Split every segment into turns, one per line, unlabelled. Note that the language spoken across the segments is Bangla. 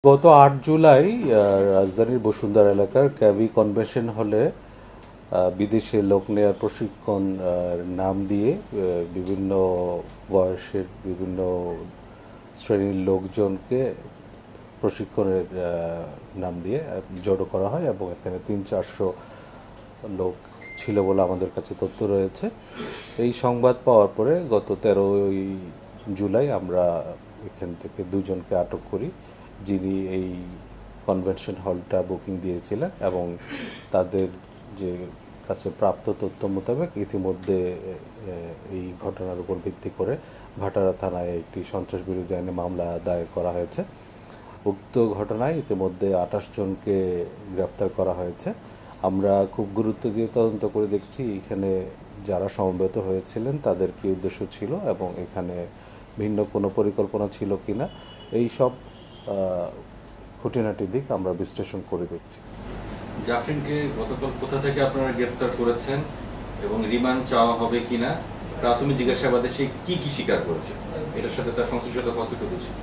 গত ৮ জুলাই রাজধানীর বসুন্ধরা এলাকার ক্যাভি কনভেনশন হলে বিদেশে লোক নেয়ার প্রশিক্ষণ নাম দিয়ে বিভিন্ন বয়সের বিভিন্ন শ্রেণীর লোকজনকে প্রশিক্ষণের নাম দিয়ে জড়ো করা হয় এবং এখানে ৩০০-৪০০ লোক ছিল বলে আমাদের কাছে তথ্য রয়েছে। এই সংবাদ পাওয়ার পরে গত ১৩ই জুলাই আমরা এখান থেকে দুজনকে আটক করি, যিনি এই কনভেনশন হলটা বুকিং দিয়েছিলেন এবং তাদের যে কাছে প্রাপ্ত তথ্য মোতাবেক ইতিমধ্যে এই ঘটনার উপর ভিত্তি করে ভাটারা থানায় একটি সন্ত্রাস বিরোধী আইনে মামলা দায়ের করা হয়েছে। উক্ত ঘটনায় ইতিমধ্যে ২৮ জনকে গ্রেফতার করা হয়েছে। আমরা খুব গুরুত্ব দিয়ে তদন্ত করে দেখছি এখানে যারা সমবেত হয়েছিলেন তাদের কী উদ্দেশ্য ছিল এবং এখানে ভিন্ন কোনো পরিকল্পনা ছিল কিনা, এই সব খুঁটিনাটি দিক আমরা বিশ্লেষণ করে দেখছি।
জাফরিনকে গতকাল কোথা থেকে আপনারা গ্রেফতার করেছেন এবং রিমান্ড চাওয়া হবে কিনা, প্রাথমিক জিজ্ঞাসাবাদে সে কি কি স্বীকার করেছে, এটার সাথে তার সংশ্লিষ্টতা কতটুকু ছিল?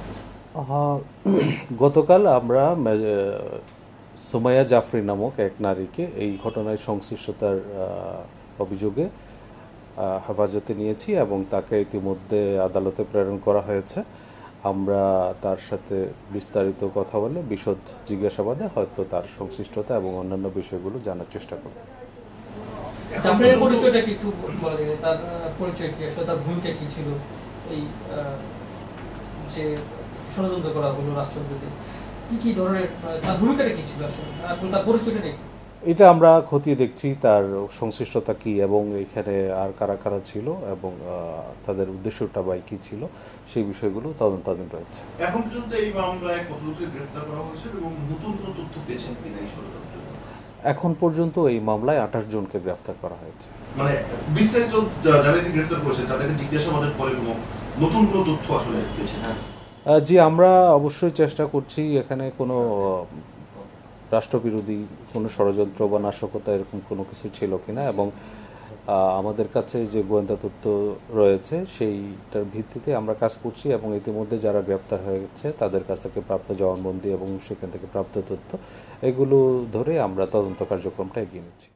গতকাল আমরা সুমাইয়া জাফরিন নামক এক নারীকে এই ঘটনায় সংশ্লিষ্টতার অভিযোগে হেফাজতে নিয়েছি এবং তাকে ইতিমধ্যে আদালতে প্রেরণ করা হয়েছে। আমরা তার সাথে বিস্তারিত কথা বলে বিশদ জিজ্ঞাসাবাদে হয়তো তার সংশ্লিষ্টতা এবং অন্যান্য বিষয়গুলো জানার চেষ্টা করব।
জাফরিনের পরিচয়টা কি একটু বলা যায়? তার পরিচয় কি, আসলে তার ভূমিকা কি ছিল এই যে ষড়যন্ত্র করা হলো রাষ্ট্রবিরোধী, কি ধরনের তার ভূমিকাটা কি ছিল আসলে, এবং তার পরিচয়টা নেই?
এটা আমরা খতিয়ে দেখছি তার সংশ্লিষ্টতা কি এবং এখানে আর কারা কারা ছিল এবং তাদের উদ্দেশ্যটা বা কী ছিল, সেই বিষয়গুলো তদন্তাধীন রয়েছে।
এখন পর্যন্ত এই মামলায় কত লোককে গ্রেফতার করা হয়েছে এবং নতুন কোনো তথ্য পেয়েছেন কিনা এই ষড়যন্ত্র?
এখন পর্যন্ত এই মামলায় ২৮ জনকে গ্রেফতার করা হয়েছে।
মানে বিস্তারিত যাদেরকে গ্রেফতার করেছে তাদেরকে জিজ্ঞাসাবাদের পরে কোনো নতুন কোনো তথ্য আসলে পেয়েছেন?
জি, আমরা অবশ্যই চেষ্টা করছি। এখানে কোনো রাষ্ট্রবিরোধী কোনো ষড়যন্ত্র বা নাশকতা এরকম কোনো কিছু ছিল কিনা এবং আমাদের কাছে যে গোয়েন্দা তথ্য রয়েছে সেইটার ভিত্তিতে আমরা কাজ করছি এবং ইতিমধ্যে যারা গ্রেফতার হয়েছে তাদের কাছ থেকে প্রাপ্ত জবানবন্দি এবং সেখান থেকে প্রাপ্ত তথ্য, এগুলো ধরে আমরা তদন্ত কার্যক্রমটা এগিয়ে নিচ্ছি।